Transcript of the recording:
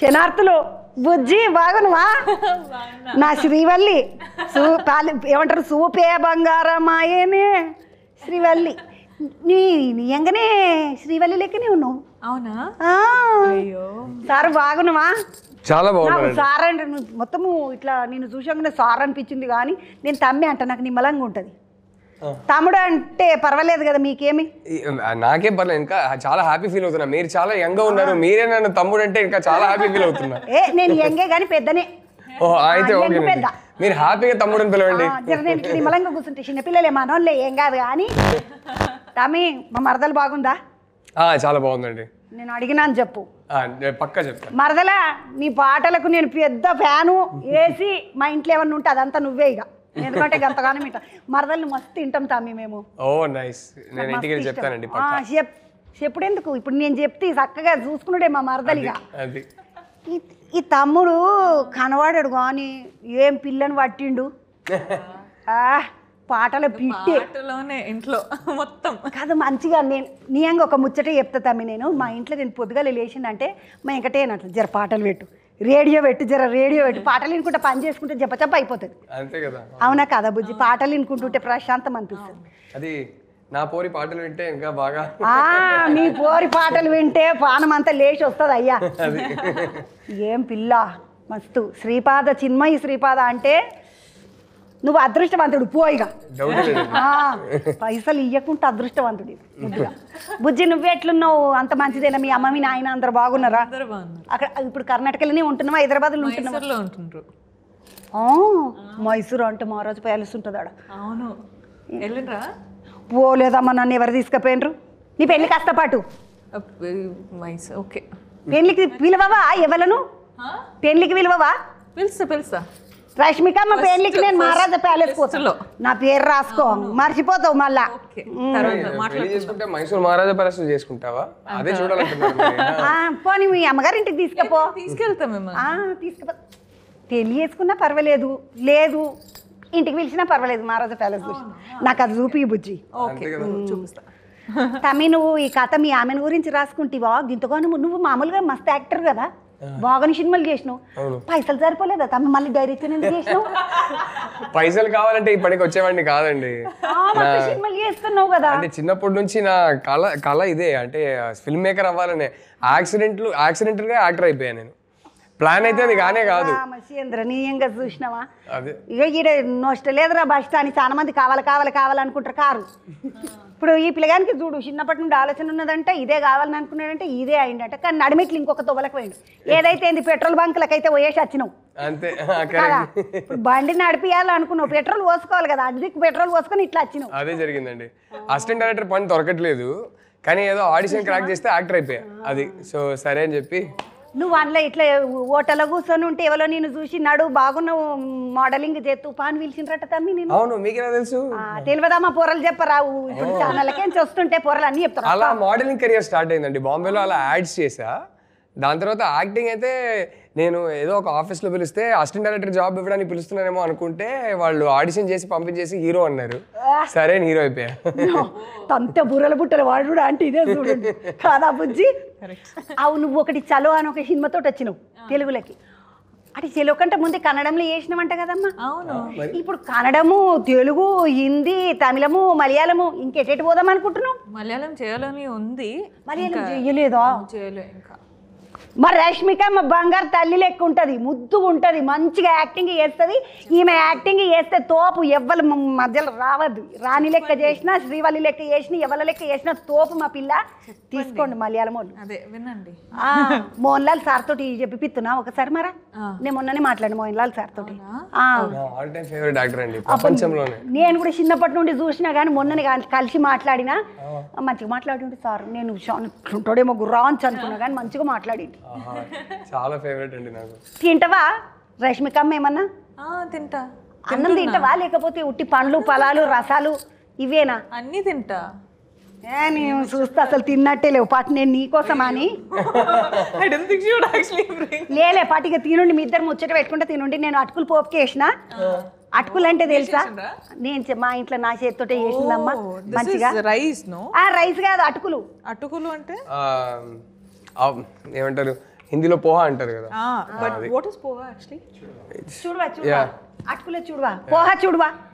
శనార్థులు బుజ్జి బాగునువా నా శ్రీవల్లి ఏమంటారు సూపే బంగారమాయనే శ్రీవల్లి నీ నియంగానే శ్రీవల్లి లెక్కనే ఉన్నావు. అవునా? సార్ బాగునువా? చాలా బాగుంది సార్ అంటే మొత్తము ఇట్లా నేను చూసాగానే సార్ అనిపించింది, కానీ నేను తమ్మి అంట నాకు నిమ్మలంగా ఉంటుంది. తమ్ముడు అంటే పర్వాలేదు కదా మీకేమి? నాకేం పర్లేదు, ఇంకా చాలా హ్యాపీ ఫీల్ అవుతున్నా. మీరు చాలా యంగ్ గా ఉన్నారు, మీరే నన్ను తమ్ముడు అంటే ఇంకా చాలా హ్యాపీ ఫీల్ అవుతున్నా. నేను యంగే కానీ పెద్దనే. ఓ అయితే ఓకే, మీరు హ్యాపీగా తమ్ముడు అని పిలవండి. నేను నిమ్మలంగా కూర్చుంటే చిన్నపిల్లలే మనోళ్ళే ఏం కాదు. కానీ తమ్మి మా మరదలు బాగుందా? చాలా బాగుందండి. నేను అడిగినాను చెప్పు, పక్కా చెప్తాను. మరదలా నీ పాటలకు నేను పెద్ద ఫ్యాను. వేసి మా ఇంట్లో ఏమన్నా ఉంటే అదంతా నువ్వే ఇక, ఎందుకంటే గంతగానం వింటా. మరదల్ని మస్తు తింటాం తమ్మి మేము. ఓ నైస్, నేను ఇంటికి వెళ్ళి చెప్తానండి. చెప్పుడు ఎందుకు, ఇప్పుడు నేను చెప్తే చక్కగా చూసుకున్నాడే మా మరదలిగా. అది ఈ తమ్ముడు కనవాడాడు కానీ ఏం పిల్లని పట్టిండు. పాటలు పిట్టిలోనే ఇంట్లో మొత్తం కాదు మంచిగా. నేను నియంగా ఒక ముచ్చట చెప్తా తమ్మి. మా ఇంట్లో నేను పొద్దుగా లేచిందంటే మా వెంకటేనట్లు జర పాటలు పెట్టు, రేడియో పెట్టు, జర రేడియో పెట్టు. పాటలు వినుకుంటే పని చేసుకుంటే చెప్ప అయిపోతుంది. అంతే కదా? అవునా కదా బుజ్జి? పాటలు వినుకుంటుంటే ప్రశాంతం అనిపిస్తుంది. అది నా పోరి పాటలు వింటే ఇంకా బాగా. నీ పోరి పాటలు వింటే పానం అంతా లేచి వస్తుంది అయ్యా. ఏం పిల్ల మస్తు. శ్రీపాద చిన్మయి శ్రీపాద అంటే నువ్వు అదృష్టవంతుడు పోయిగా. పైసలు ఇయ్యకుంటే అదృష్టవంతుడు. బుజ్జి నువ్వు ఎట్లున్నావు? అంత మంచిదేనా? మీ అమ్మ మీ నాయన అందరు బాగున్నారా? అక్కడ ఇప్పుడు కర్ణాటకలోనే ఉంటున్నావా, హైదరాబాద్లో ఉంటున్నావా? మైసూరు అంటే మహారాజు ప్యాలెస్ ఉంటుంది ఆడ. అవును, వెళ్ళినరా? పోలేదమ్మా, నన్ను ఎవరు తీసుకుపోయినరు? నీ పెళ్లి కాస్త పాటు ఓకే. పెళ్లికి పిలవవా? ఎవలను పెళ్లికి పిలవవా? పిలుస్తా. రష్మిక మా పెళ్లికి నేను మహారాజా ప్యాలెస్ పోతాను. నా పేరు రాసుకో, మర్చిపోతావు మళ్ళా. చేసుకుంటే మైసూర్ మహారాజా ప్యాలెస్ చేసుకుంటావా? అదే చూడాలంటున్నారు. పోనీ మీ అమ్మగారింటికి తీసుకుపో. తీసుకెళ్తాం. తీసుకుపో. పెళ్లి చేసుకున్నా పర్వాలేదు, లేదు ఇంటికి పిలిచినా పర్వాలేదు. మహారాజా ప్యాలెస్ నాకు అది చూపి బుజ్జి. చూపిస్తా. తమ్మి నువ్వు ఈ కథ మీ ఆమెను గురించి రాసుకుంటావా? ఇంతగానో నువ్వు మామూలుగా మస్తు యాక్టర్ కదా, బాగానే సినిమాలు చేసినావు. పైసలు సరిపోలేదా తమ్మి? మళ్ళీ డైరెక్షన్ ఎందుకు చేసినావు? పైసలు కావాలంటే ఈ పనికి వచ్చేవాడిని కాదండి. సినిమాలు చేస్తున్నావు కదా. అంటే చిన్నప్పటి నుంచి నా కళ ఇదే, అంటే ఫిల్మ్ మేకర్ అవ్వాలనే. యాక్సిడెంటల్ గా యాక్టర్ అయిపోయాను నేను. ప్లాన్ అయితే అది కానే కాదు. నీయంగా చూసినావా? ఇక ఈడ నొష్ట లేదురా బస్ అని చాలా మంది కావాలనుకుంటారు కారు. ఇప్పుడు ఈ పిల్లగానికి చూడు, చిన్నప్పటి నుండి ఆలోచన ఉన్నదంటే ఇదే కావాలని అనుకున్నాడంటే ఇదే అయిందంటే, కానీ నడిమిట్లు ఇంకొక తొవలకు పోయిండు. ఏదైతే ఏంది పెట్రోల్ బంకులకైతే పోయేసి వచ్చినావు అంతే కదా. ఇప్పుడు బండి నడిపియాలనుకున్నావు, పెట్రోల్ పోసుకోవాలి కదా, అందుకు పెట్రోల్ పోసుకొని ఇట్లా వచ్చినావు. అదే జరిగిందండి. అసిస్టెంట్ డైరెక్టర్ పని దొరకట్లేదు, కానీ ఏదో ఆడిషన్ క్రాక్ చేస్తే యాక్టర్ అయిపోయా. అది సో సరే అని చెప్పి. నువ్వు అందులో ఇట్లా హోటల్లో కూర్చొని ఉంటే ఎవరో నేను చూసి నడు బాగున్నావు మోడలింగ్ చేస్తూ పాన్ పిలిచిండ్రట తమ్మి. నేను అవును, మీకెలా తెలుసు? తెలియదమ్మా, పొరలు చెప్పరావు. ఇప్పుడు ఛానల్కే వస్తుంటే పొరలు అన్ని చెప్తారు. అలా మోడలింగ్ కెరియర్ స్టార్ట్ అయిందండి బాంబేలో. అలా యాడ్స్ చేసా. దాని తర్వాత యాక్టింగ్ అయితే నేను ఏదో ఒక ఆఫీస్లో పిలిస్తే అసిస్టెంట్ డైరెక్టర్ జాబ్ ఇవ్వడానికి పిలుస్తున్నారేమో అనుకుంటే వాళ్ళు ఆడిషన్ చేసి పంపించేసి హీరో అన్నారు. సరే హీరో అయిపోయా. తంత బుర్రల బుట్టలు వాడు అంటే ఇదే చూడండి కాదా బుజ్జి? అవు నువ్వు ఒకటి చలో అని ఒక సినిమాతో వచ్చినావు తెలుగులోకి. అటు తెలుగు కంటే ముందే కన్నడంలో చేసినావంట కదమ్మా? అవును. ఇప్పుడు కన్నడము, తెలుగు, హిందీ, తమిళము, మలయాళము ఇంకెటెటు పోదాం అనుకుంటున్నావు? మలయాళం చేయాలని ఉంది. మలయాళం చేయలేదా? చేయలే ఇంకా. మరి రష్మిక మా బంగారు తల్లి లెక్క ఉంటుంది, ముద్దుగా ఉంటుంది, మంచిగా యాక్టింగ్ చేస్తుంది. ఈమె యాక్టింగ్ చేస్తే తోపు ఎవ్వరు మధ్యలో రావద్దు. రాణి లెక్క చేసినా, శ్రీవల్లి లెక్క చేసినా, ఎవరి లెక్క చేసినా తోపు మా పిల్ల. తీసుకోండి మలయాళం వాళ్ళు. అదే వినండి. మోహన్ లాల్ సార్ తోటి చెప్పిస్తున్నా ఒకసారి. మరా నేను మొన్ననే మాట్లాడి మోహన్ లాల్ సార్ తోటి. నేను కూడా చిన్నప్పటి నుండి చూసినా కానీ మొన్ననే కలిసి మాట్లాడినా, మంచిగా మాట్లాడి సార్ నేను ఉంటాడేమో గుర్రాంచి అనుకున్నా కానీ మంచిగా మాట్లాడింది. చాలా ఫేవరెట్ అండి నాకు. తింటావా రష్మికమ్మ ఏమన్నా? తింటా. అన్నం తింటావా లేకపోతే ఉట్టి పండ్లు ఫలాలు రసాలు ఇవేనా? అన్నీ తింటా. నేను చూస్తే అసలు తిన్నట్టే లేవు పాటు. నేను నీకోసమా అని లేలే పాటిగా తినుండి, మీ ఇద్దరు ముచ్చట పెట్టుకుంటే తినుండి. నేను అటుకులు పోపుకి వేసిన. అటుకులు అంటే తెలుసా? నేను మా ఇంట్లో నా చేతితో వేసిందమ్మా మంచిగా. రైస్ రైస్ కాదు, అటుకులు. అటుకులు అంటే ఏమంటారు, హిందీలో పోహా అంటారు కదా. But what is poha actually? చూడవా అటుకులే చూడవా పోహా చూడవా